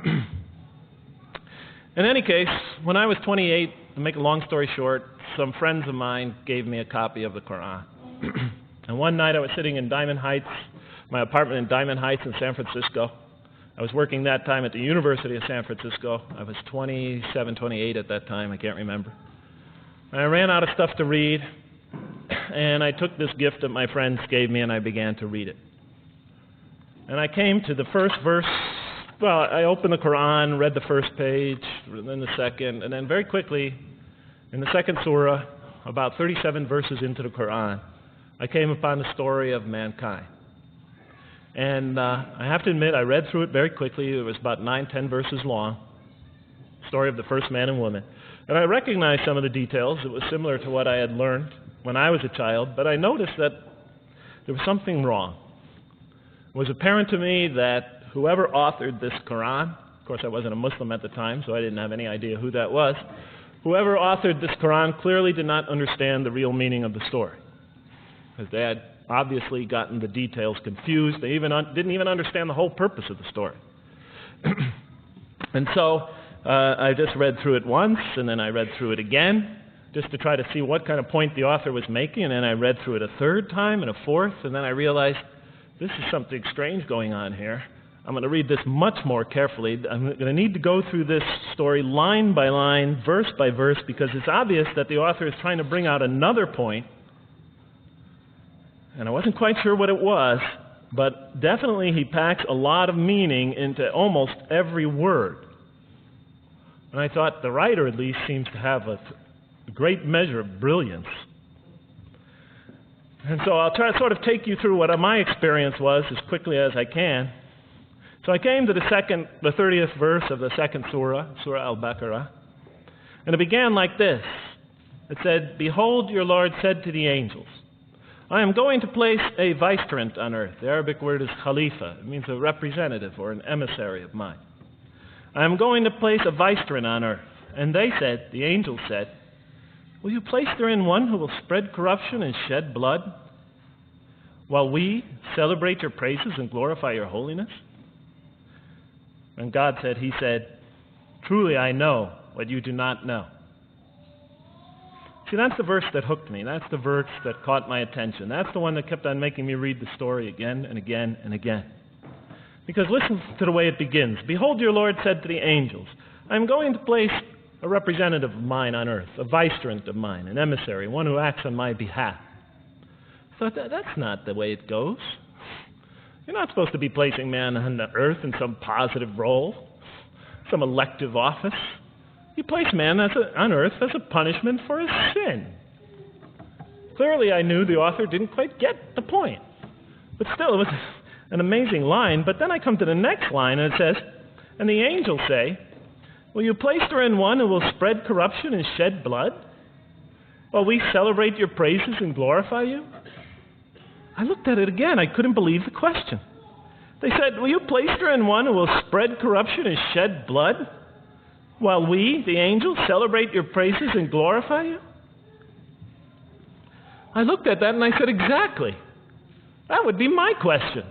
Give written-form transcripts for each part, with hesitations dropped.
In any case, when I was 28, to make a long story short, some friends of mine gave me a copy of the Quran. And one night I was sitting in Diamond Heights, my apartment in Diamond Heights in San Francisco. I was working that time at the University of San Francisco. I was 27, 28 at that time, I can't remember. And I ran out of stuff to read, and I took this gift that my friends gave me and I began to read it. And I came to the first verse. Well, I opened the Quran, read the first page, then the second, and then very quickly, in the second surah, about 37 verses into the Quran, I came upon the story of mankind. And I have to admit, I read through it very quickly. It was about 9-10 verses long, story of the first man and woman. And I recognized some of the details. It was similar to what I had learned when I was a child, but I noticed that there was something wrong. It was apparent to me that whoever authored this Quran, of course I wasn't a Muslim at the time, so I didn't have any idea who that was, whoever authored this Quran clearly did not understand the real meaning of the story. Because they had obviously gotten the details confused. They didn't even understand the whole purpose of the story. And so I just read through it once, and then I read through it again, just to try to see what kind of point the author was making, and then I read through it a third time and a fourth, and then I realized this is something strange going on here. I'm going to read this much more carefully. I'm going to need to go through this story line by line, verse by verse, because it's obvious that the author is trying to bring out another point. And I wasn't quite sure what it was, but definitely he packs a lot of meaning into almost every word. And I thought the writer at least seems to have a great measure of brilliance. And so I'll try to sort of take you through what my experience was as quickly as I can. So I came to the 30th verse of the second surah, Surah al-Baqarah, and it began like this. It said, "Behold, your Lord said to the angels, I am going to place a vicegerent on earth." The Arabic word is khalifa. It means a representative or an emissary of mine. "I am going to place a vicegerent on earth." And they said, the angels said, "Will you place therein one who will spread corruption and shed blood, while we celebrate your praises and glorify your holiness?" And God said, He said, "Truly I know what you do not know." See, that's the verse that hooked me. That's the verse that caught my attention. That's the one that kept on making me read the story again and again and again. Because listen to the way it begins. "Behold, your Lord said to the angels, I am going to place a representative of mine on earth, a vicegerent of mine, an emissary, one who acts on my behalf." So that's not the way it goes. You're not supposed to be placing man on the earth in some positive role, some elective office. You place man on earth as a punishment for his sin. Clearly, I knew the author didn't quite get the point. But still, it was an amazing line. But then I come to the next line, and it says, "And the angels say, will you place therein one who will spread corruption and shed blood, while we celebrate your praises and glorify you?" I looked at it again. I couldn't believe the question. They said, "Will you place therein one who will spread corruption and shed blood, while we, the angels, celebrate your praises and glorify you?" I looked at that and I said, exactly. That would be my question.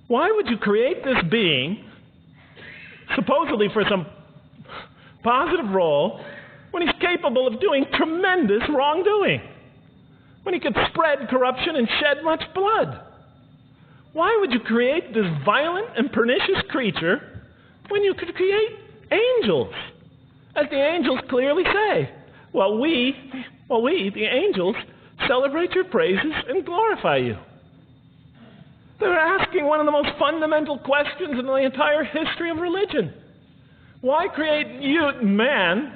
Why would you create this being, supposedly for some positive role, when he's capable of doing tremendous wrongdoing? When he could spread corruption and shed much blood? Why would you create this violent and pernicious creature when you could create angels? As the angels clearly say, well, we, the angels, celebrate your praises and glorify you. They're asking one of the most fundamental questions in the entire history of religion. Why create you, man,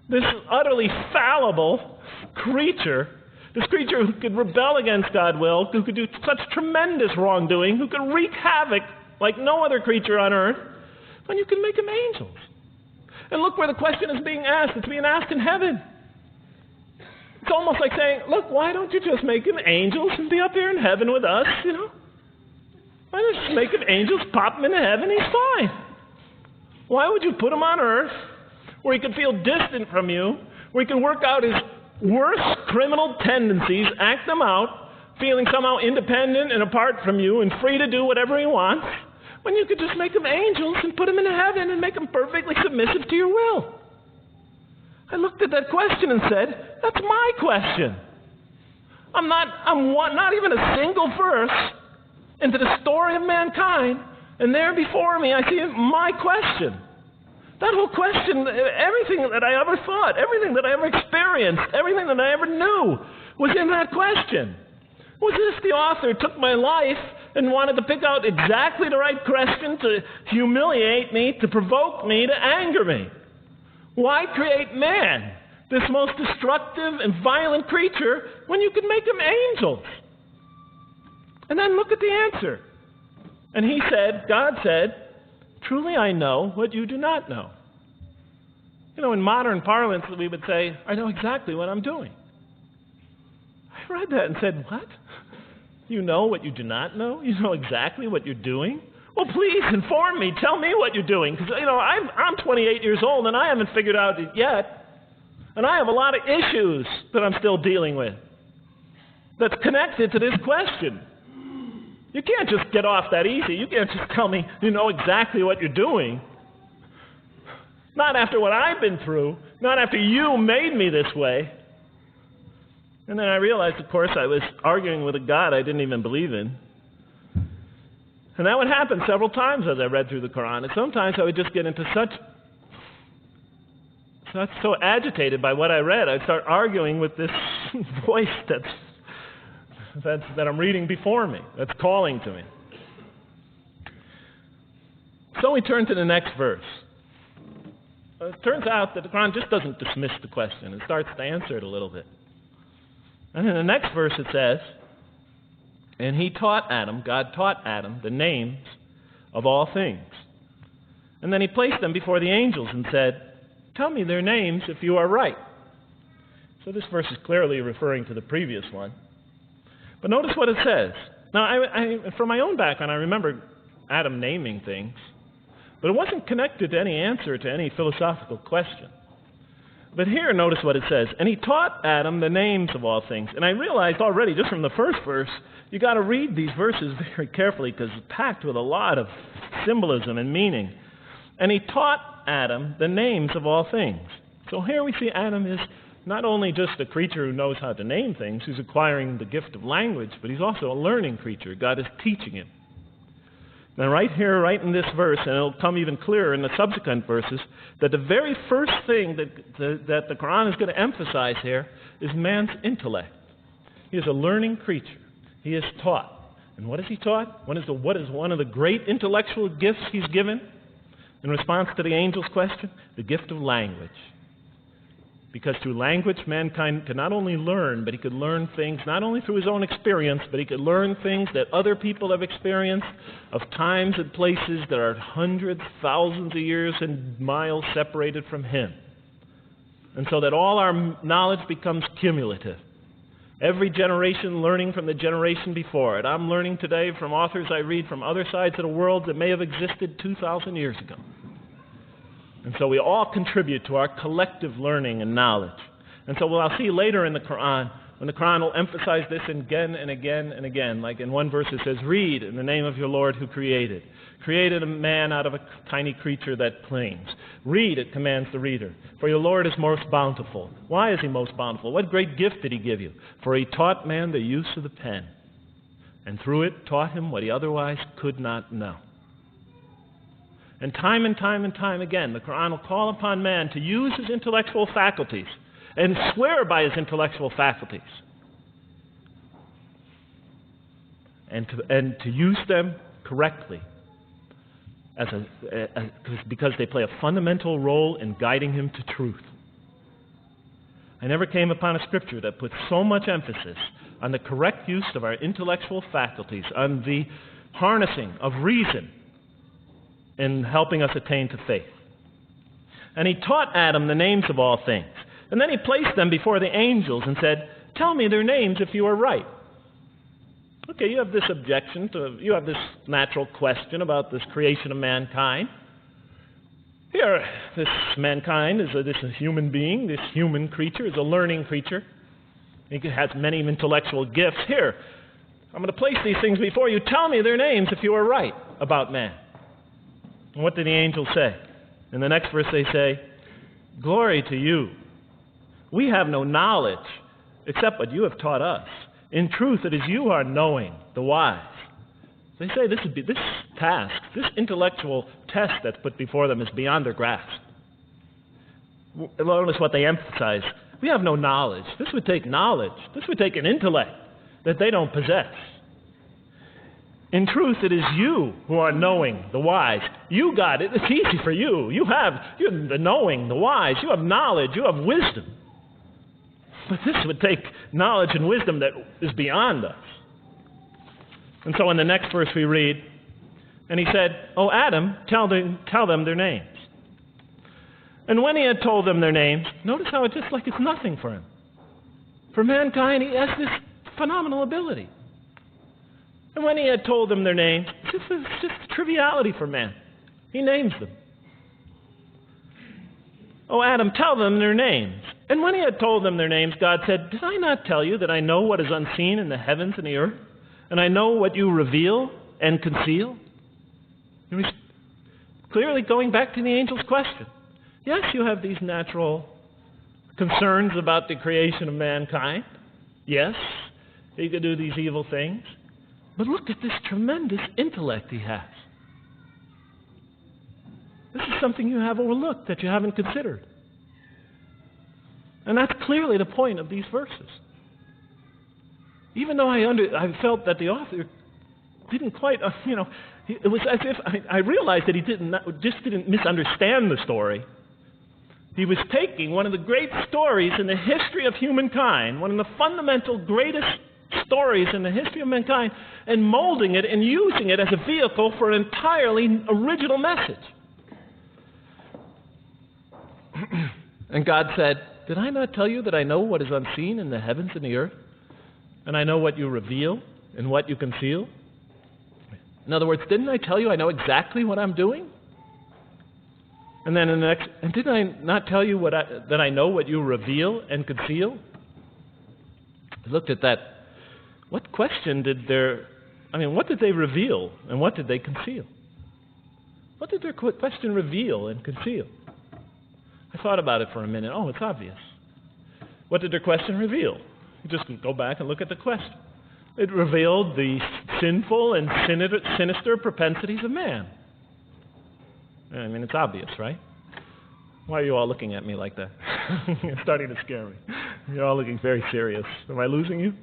this utterly fallible creature, this creature who could rebel against God's will, who could do such tremendous wrongdoing, who could wreak havoc like no other creature on earth, when you can make them angels? And look where the question is being asked. It's being asked in heaven. It's almost like saying, look, why don't you just make them angels and be up here in heaven with us, you know? Why don't you just make them angels, pop them into heaven, he's fine. Why would you put him on earth where he could feel distant from you, where he can work out his worst criminal tendencies, act them out, feeling somehow independent and apart from you and free to do whatever he wants? when you could just make them angels and put them in heaven and make them perfectly submissive to your will? I looked at that question and said, that's my question. I'm not even a single verse into the story of mankind, and there before me I see my question. That whole question, everything that I ever thought, everything that I ever experienced, everything that I ever knew was in that question. Was this the author took my life and wanted to pick out exactly the right question to humiliate me, to provoke me, to anger me? Why create man, this most destructive and violent creature, when you could make them angels? And then look at the answer. And he said, God said, truly I know what you do not know. You know, in modern parlance, we would say, I know exactly what I'm doing. I read that and said, what? You know what you do not know? You know exactly what you're doing? Well, please inform me. Tell me what you're doing. Because, I'm 28 years old and I haven't figured out it yet. And I have a lot of issues that I'm still dealing with that's connected to this question. You can't just get off that easy. You can't just tell me you know exactly what you're doing. Not after what I've been through. Not after you made me this way. And then I realized, of course, I was arguing with a God I didn't even believe in. And that would happen several times as I read through the Quran. And sometimes I would just get into so agitated by what I read, I'd start arguing with this voice that I'm reading before me, that's calling to me. So we turn to the next verse. It turns out that the Quran just doesn't dismiss the question. It starts to answer it a little bit. And in the next verse it says, and he taught Adam, God taught Adam, the names of all things. And then he placed them before the angels and said, tell me their names if you are right. So this verse is clearly referring to the previous one. But notice what it says. Now, from my own background, I remember Adam naming things, but it wasn't connected to any answer to any philosophical question. But here, notice what it says. And he taught Adam the names of all things. And I realized already, just from the first verse, you got to read these verses very carefully because it's packed with a lot of symbolism and meaning. And he taught Adam the names of all things. So here we see Adam is not only just a creature who knows how to name things, who's acquiring the gift of language, but he's also a learning creature. God is teaching him. Now right here, right in this verse, and it'll come even clearer in the subsequent verses, that the very first thing that the Quran is going to emphasize here is man's intellect. He is a learning creature. He is taught. And what is he taught? What is one of the great intellectual gifts he's given? In response to the angel's question, the gift of language. Because through language, mankind can not only learn, but he could learn things not only through his own experience, but he could learn things that other people have experienced of times and places that are hundreds, thousands of years and miles separated from him. And so that all our knowledge becomes cumulative. Every generation learning from the generation before it. I'm learning today from authors I read from other sides of the world that may have existed 2,000 years ago. And so we all contribute to our collective learning and knowledge. And so what I'll see later in the Quran, when the Quran will emphasize this again and again and again. Like in one verse it says, read in the name of your Lord who created. Created a man out of a tiny creature that plains. Read, it commands the reader. For your Lord is most bountiful. Why is he most bountiful? What great gift did he give you? For he taught man the use of the pen. And through it taught him what he otherwise could not know. And time again, the Quran will call upon man to use his intellectual faculties and swear by his intellectual faculties. And to use them correctly because they play a fundamental role in guiding him to truth. I never came upon a scripture that puts so much emphasis on the correct use of our intellectual faculties, on the harnessing of reason in helping us attain to faith. And he taught Adam the names of all things. And then he placed them before the angels and said, tell me their names if you are right. Okay, you have this you have this natural question about this creation of mankind. Here, this mankind is this human being, this human creature is a learning creature. He has many intellectual gifts. Here, I'm going to place these things before you. Tell me their names if you are right about man. And what did the angels say? In the next verse they say, "Glory to you. We have no knowledge except what you have taught us. In truth, it is you who are knowing, the wise." They say this task, this intellectual test that's put before them is beyond their grasp. Notice what they emphasize. We have no knowledge. This would take knowledge. This would take an intellect that they don't possess. In truth, it is you who are knowing, the wise. You got it. It's easy for you. You're the knowing, the wise. You have knowledge. You have wisdom. But this would take knowledge and wisdom that is beyond us. And so in the next verse we read, and he said, "O Adam, tell them their names." And when he had told them their names, notice how it's just like it's nothing for him. For mankind, he has this phenomenal ability. And when he had told them their names, it's just triviality for man. He names them. "O Adam, tell them their names." And when he had told them their names, God said, "Did I not tell you that I know what is unseen in the heavens and the earth? And I know what you reveal and conceal?" And he's clearly going back to the angel's question. Yes, you have these natural concerns about the creation of mankind. Yes, he could do these evil things. But look at this tremendous intellect he has. This is something you have overlooked that you haven't considered. And that's clearly the point of these verses. Even though I felt that the author didn't quite, it was as if I realized that he didn't misunderstand the story. He was taking one of the great stories in the history of humankind, one of the fundamental greatest stories in the history of mankind, and molding it and using it as a vehicle for an entirely original message. And God said, "Did I not tell you that I know what is unseen in the heavens and the earth? And I know what you reveal and what you conceal?" In other words, didn't I tell you I know exactly what I'm doing? And then in the next, and did I not tell you that I know what you reveal and conceal? I looked at that. What question what did they reveal and what did they conceal? What did their question reveal and conceal? I thought about it for a minute. Oh, it's obvious. What did their question reveal? You just go back and look at the question. It revealed the sinful and sinister propensities of man. I mean, it's obvious, right? Why are you all looking at me like that? You're starting to scare me. You're all looking very serious. Am I losing you?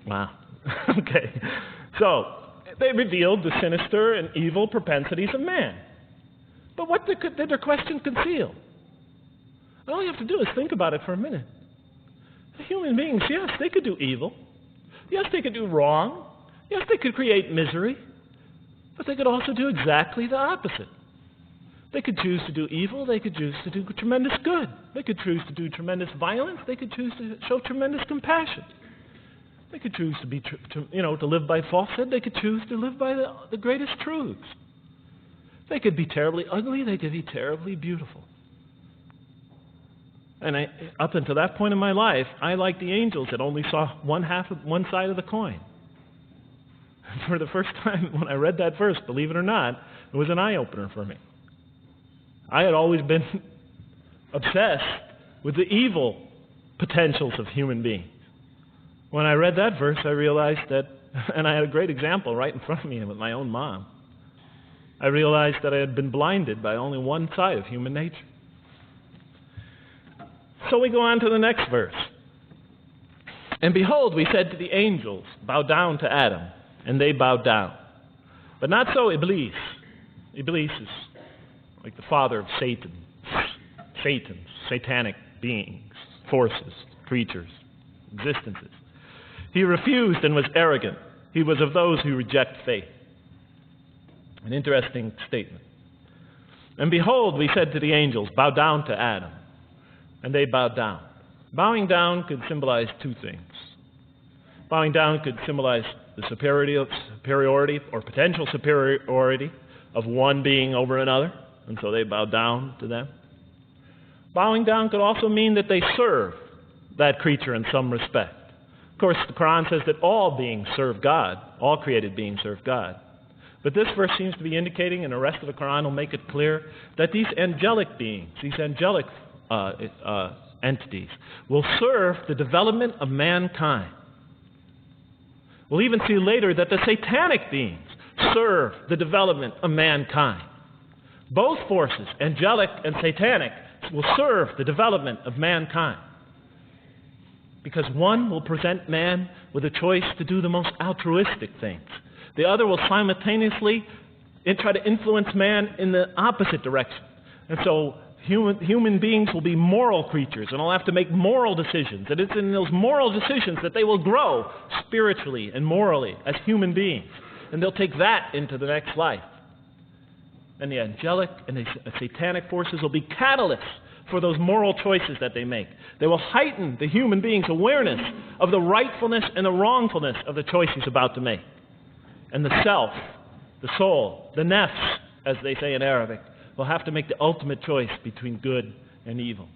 Wow. Okay. So, they revealed the sinister and evil propensities of man. But what did their question conceal? All you have to do is think about it for a minute. The human beings, yes, they could do evil. Yes, they could do wrong. Yes, they could create misery. But they could also do exactly the opposite. They could choose to do evil. They could choose to do tremendous good. They could choose to do tremendous violence. They could choose to show tremendous compassion. They could choose to live by falsehood. They could choose to live by the greatest truths. They could be terribly ugly. They could be terribly beautiful. And up until that point in my life, I, like the angels, that only saw one side of the coin. For the first time when I read that verse, believe it or not, it was an eye-opener for me. I had always been obsessed with the evil potentials of human beings. When I read that verse, I realized that, and I had a great example right in front of me with my own mom. I realized that I had been blinded by only one side of human nature. So we go on to the next verse. And behold, we said to the angels, bow down to Adam. And they bowed down. But not so Iblis. Iblis is like the father of Satan. Satans, satanic beings, forces, creatures, existences. He refused and was arrogant. He was of those who reject faith. An interesting statement. And behold, we said to the angels, bow down to Adam. And they bowed down. Bowing down could symbolize two things. Bowing down could symbolize the superiority or potential superiority of one being over another, and so they bowed down to them. Bowing down could also mean that they serve that creature in some respect. Of course, the Quran says that all beings serve God, all created beings serve God. But this verse seems to be indicating, and the rest of the Quran will make it clear, that these angelic beings, these angelic entities, will serve the development of mankind. We'll even see later that the satanic beings serve the development of mankind. Both forces, angelic and satanic, will serve the development of mankind. Because one will present man with a choice to do the most altruistic things. The other will simultaneously try to influence man in the opposite direction. And so human beings will be moral creatures, and they'll have to make moral decisions. And it's in those moral decisions that they will grow spiritually and morally as human beings. And they'll take that into the next life. And the angelic and the satanic forces will be catalysts for those moral choices that they make. They will heighten the human being's awareness of the rightfulness and the wrongfulness of the choice he's about to make. And the self, the soul, the nafs, as they say in Arabic, will have to make the ultimate choice between good and evil.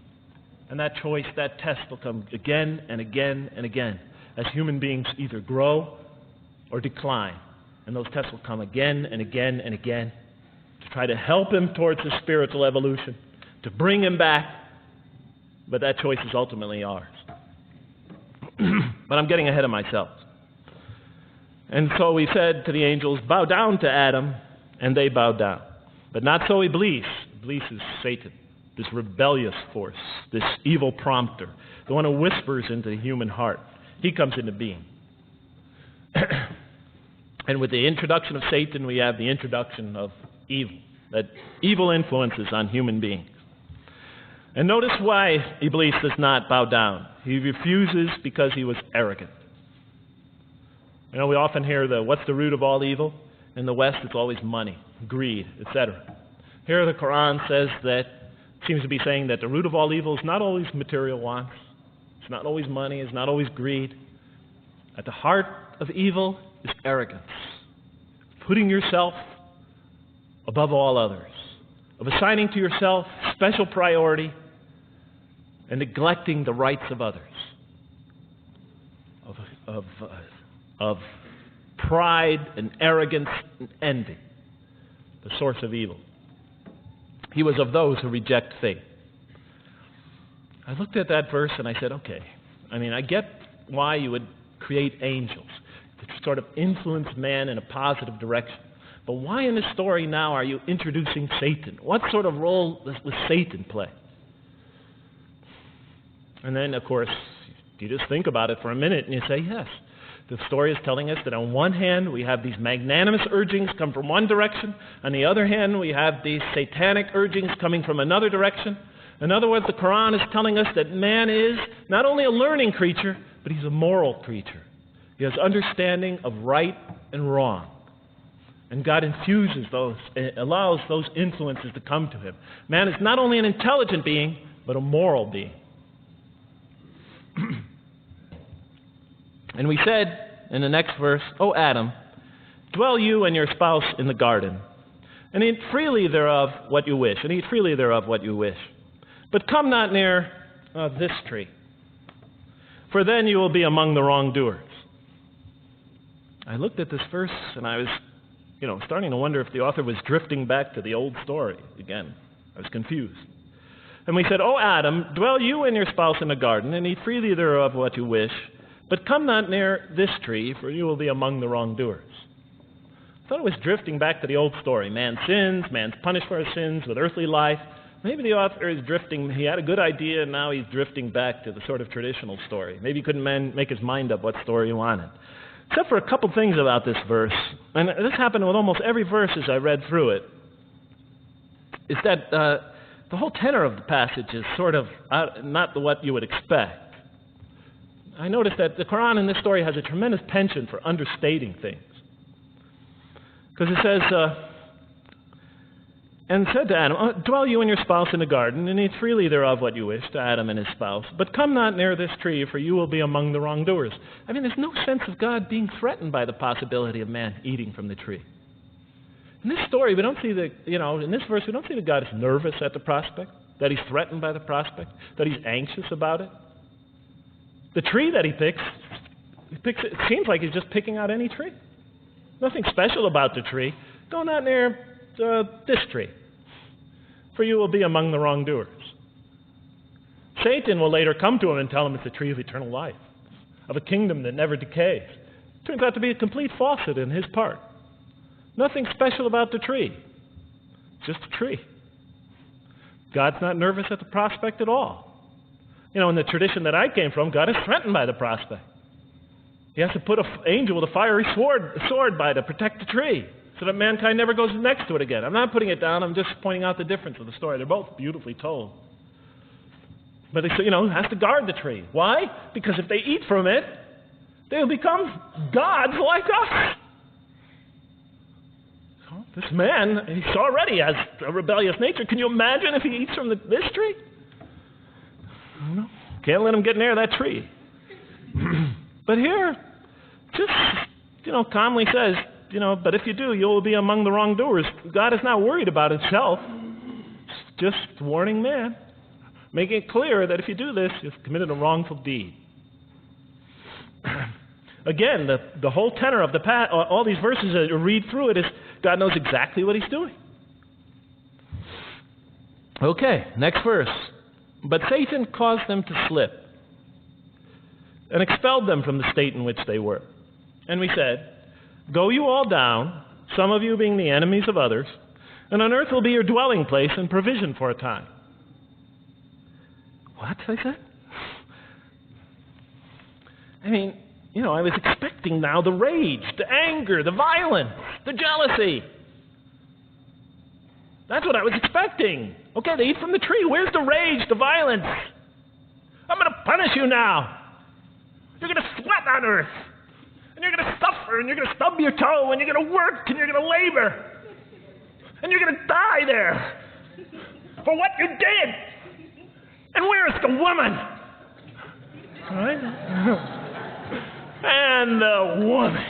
And that choice, that test will come again and again and again as human beings either grow or decline. And those tests will come again and again and again to try to help him towards his spiritual evolution, to bring him back. But that choice is ultimately ours. But I'm getting ahead of myself. And so we said to the angels, bow down to Adam, and they bowed down. But not so Iblis. Iblis is Satan, this rebellious force, this evil prompter, the one who whispers into the human heart. He comes into being. And with the introduction of Satan, we have the introduction of evil, that evil influences on human beings. And notice why Iblis does not bow down. He refuses because he was arrogant. You know, we often hear what's the root of all evil? In the West, it's always money, greed, etc. Here the Quran says that, seems to be saying that the root of all evil is not always material wants. It's not always money. It's not always greed. At the heart of evil is arrogance. Putting yourself above all others. Of assigning to yourself special priority and neglecting the rights of others. Of pride and arrogance and envy, the source of evil. He was of those who reject faith. I looked at that verse and I said, okay, I get why you would create angels to sort of influence man in a positive direction. But why in this story now are you introducing Satan? What sort of role does Satan play? And then, of course, you just think about it for a minute and you say, yes. The story is telling us that on one hand we have these magnanimous urgings come from one direction. On the other hand we have these satanic urgings coming from another direction. In other words, the Quran is telling us that man is not only a learning creature, but he's a moral creature. He has understanding of right and wrong. And God infuses those, allows those influences to come to him. Man is not only an intelligent being, but a moral being. And we said in the next verse, O Adam, dwell you and your spouse in the garden, and eat freely thereof what you wish, But come not near this tree, for then you will be among the wrongdoers. I looked at this verse and I was, starting to wonder if the author was drifting back to the old story again. I was confused. And we said, O Adam, dwell you and your spouse in the garden, and eat freely thereof what you wish, but come not near this tree, for you will be among the wrongdoers. I thought it was drifting back to the old story. Man sins, man's punished for his sins with earthly life. Maybe the author is drifting, he had a good idea, and now he's drifting back to the sort of traditional story. Maybe he couldn't make his mind up what story he wanted. Except for a couple things about this verse, and this happened with almost every verse as I read through it, is that the whole tenor of the passage is sort of not what you would expect. I noticed that the Quran in this story has a tremendous penchant for understating things. Because it says, and said to Adam, dwell you and your spouse in the garden, and eat freely thereof what you wish, to Adam and his spouse. But come not near this tree, for you will be among the wrongdoers. There's no sense of God being threatened by the possibility of man eating from the tree. In this story, we don't see in this verse, we don't see that God is nervous at the prospect, that he's threatened by the prospect, that he's anxious about it. The tree that he picks, it seems like he's just picking out any tree. Nothing special about the tree. Go not near this tree, for you will be among the wrongdoers. Satan will later come to him and tell him it's a tree of eternal life, of a kingdom that never decays. Turns out to be a complete falsehood in his part. Nothing special about the tree. Just a tree. God's not nervous at the prospect at all. You know, in the tradition that I came from, God is threatened by the prospect. He has to put an angel with a fiery sword by to protect the tree, so that mankind never goes next to it again. I'm not putting it down, I'm just pointing out the difference of the story. They're both beautifully told. But he has to guard the tree. Why? Because if they eat from it, they'll become gods like us. So this man, he already has a rebellious nature. Can you imagine if he eats from this tree? No. Can't let him get near that tree. But here, just, calmly says, but if you do, you will be among the wrongdoers. God is not worried about himself. Just warning man. Making it clear that if you do this, you've committed a wrongful deed. Again, the whole tenor of all these verses, as you read through it, is God knows exactly what he's doing. Okay, next verse. But Satan caused them to slip and expelled them from the state in which they were. And we said, go you all down, some of you being the enemies of others, and on earth will be your dwelling place and provision for a time. What? I said? I was expecting now the rage, the anger, the violence, the jealousy. That's what I was expecting. Okay, they eat from the tree. Where's the rage, the violence? I'm going to punish you now. You're going to sweat on earth. And you're going to suffer, and you're going to stub your toe, and you're going to work, and you're going to labor. And you're going to die there for what you did. And where's the woman? All right? And the woman.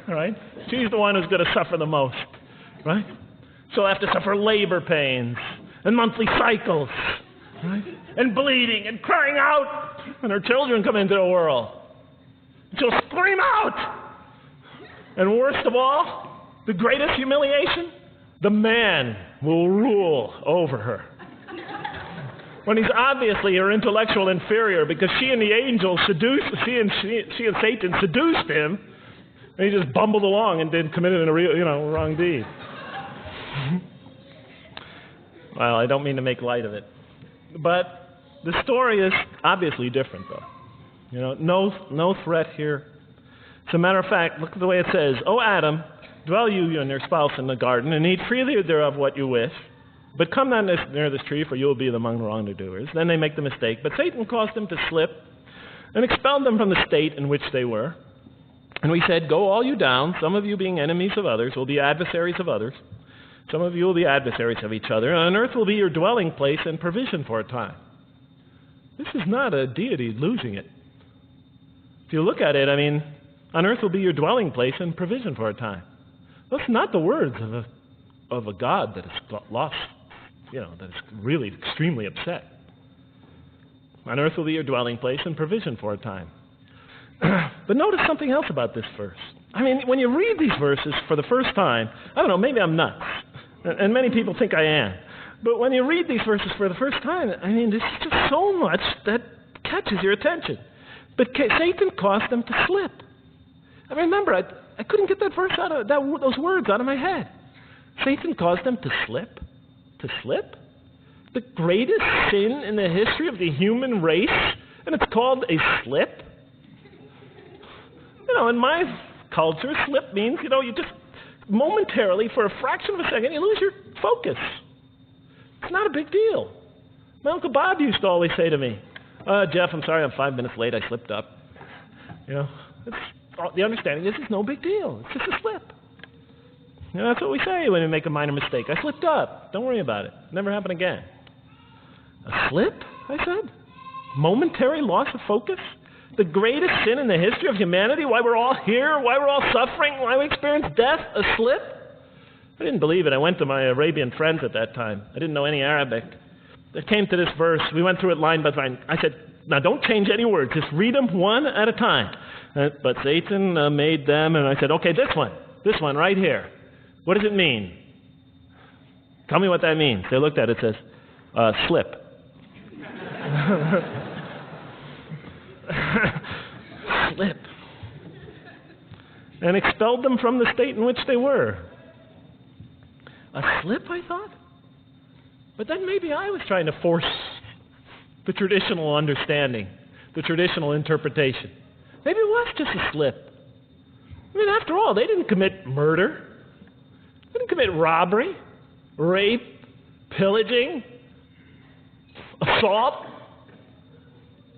All right? She's the one who's going to suffer the most. Right? She'll have to suffer labor pains and monthly cycles. Right? And bleeding and crying out when her children come into the world. She'll scream out. And worst of all, the greatest humiliation, the man will rule over her. When he's obviously her intellectual inferior, because she and the angels she and Satan seduced him, and he just bumbled along and committed a wrong deed. Well, I don't mean to make light of it, but the story is obviously different, though. No threat here. As a matter of fact, look at the way it says, "O Adam, dwell you and your spouse in the garden, and eat freely thereof what you wish. But come not near this tree, for you will be among the wrongdoers." Then they make the mistake. But Satan caused them to slip and expelled them from the state in which they were. And we said, go all you down, some of you being enemies of others, will be adversaries of others. Some of you will be adversaries of each other. And on earth will be your dwelling place and provision for a time. This is not a deity losing it. If you look at it, on earth will be your dwelling place and provision for a time. That's not the words of a God that is lost. That is really extremely upset. On earth will be your dwelling place and provision for a time. But notice something else about this verse. When you read these verses for the first time, I don't know, maybe I'm nuts. And many people think I am. But when you read these verses for the first time, there's just so much that catches your attention. But Satan caused them to slip. Remember, I couldn't get that verse those words out of my head. Satan caused them to slip. To slip? The greatest sin in the history of the human race, and it's called a slip? In my culture, slip means, you just momentarily, for a fraction of a second, you lose your focus. It's not a big deal. My Uncle Bob used to always say to me, Jeff, I'm sorry I'm 5 minutes late, I slipped up. The understanding is it's no big deal. It's just a slip. That's what we say when we make a minor mistake. I slipped up. Don't worry about it. Never happen again. A slip, I said? Momentary loss of focus? The greatest sin in the history of humanity? Why we're all here? Why we're all suffering? Why we experience death? A slip? I didn't believe it. I went to my Arabian friends at that time. I didn't know any Arabic. I came to this verse. We went through it line by line. I said, now don't change any words. Just read them one at a time. But Satan made them, and I said, okay, this one right here. What does it mean? Tell me what that means. They looked at it, it says, slip. Slip. And expelled them from the state in which they were. A slip, I thought? But then maybe I was trying to force the traditional understanding, the traditional interpretation. Maybe it was just a slip. I mean, after all, they didn't commit murder. They didn't commit robbery, rape, pillaging, assault.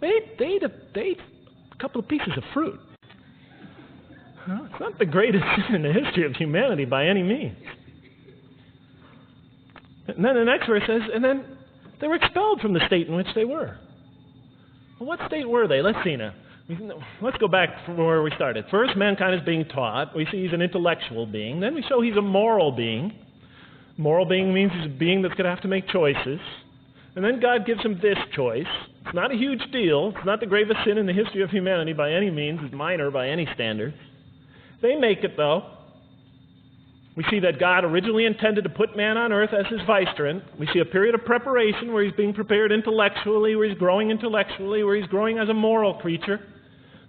They ate a couple of pieces of fruit. It's not the greatest sin in the history of humanity by any means. And then the next verse says, and then they were expelled from the state in which they were. Well, what state were they? Let's see now. Let's go back from where we started. First, mankind is being taught. We see he's an intellectual being. Then we show he's a moral being. Moral being means he's a being that's going to have to make choices. And then God gives him this choice. It's not a huge deal. It's not the gravest sin in the history of humanity by any means. It's minor by any standards. They make it, though. We see that God originally intended to put man on earth as his vicegerent. We see a period of preparation where he's being prepared intellectually, where he's growing intellectually, where he's growing as a moral creature.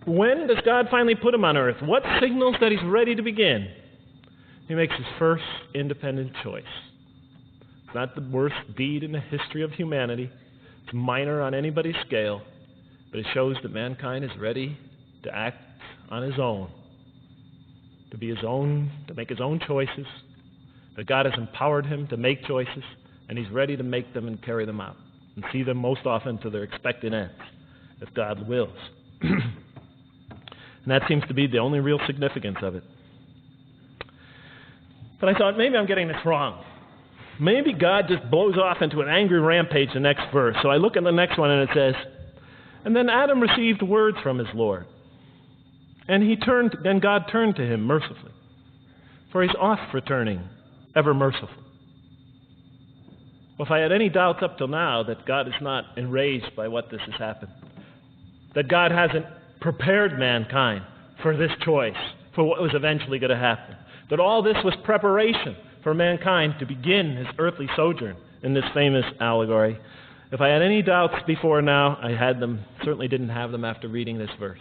When does God finally put him on earth? What signals that he's ready to begin? He makes his first independent choice. It's not the worst deed in the history of humanity. It's minor on anybody's scale. But it shows that mankind is ready to act on his own. To be his own, to make his own choices, that God has empowered him to make choices, and he's ready to make them and carry them out, and see them most often to their expected ends, if God wills. And that seems to be the only real significance of it. But I thought, maybe I'm getting this wrong. Maybe God just blows off into an angry rampage the next verse. So I look at the next one, and it says, and then Adam received words from his Lord. And God turned to him mercifully, for he's oft returning, ever merciful. Well, if I had any doubts up till now that God is not enraged by what this has happened, that God hasn't prepared mankind for this choice, for what was eventually going to happen, that all this was preparation for mankind to begin his earthly sojourn in this famous allegory, if I had any doubts before now, I had them, certainly didn't have them after reading this verse.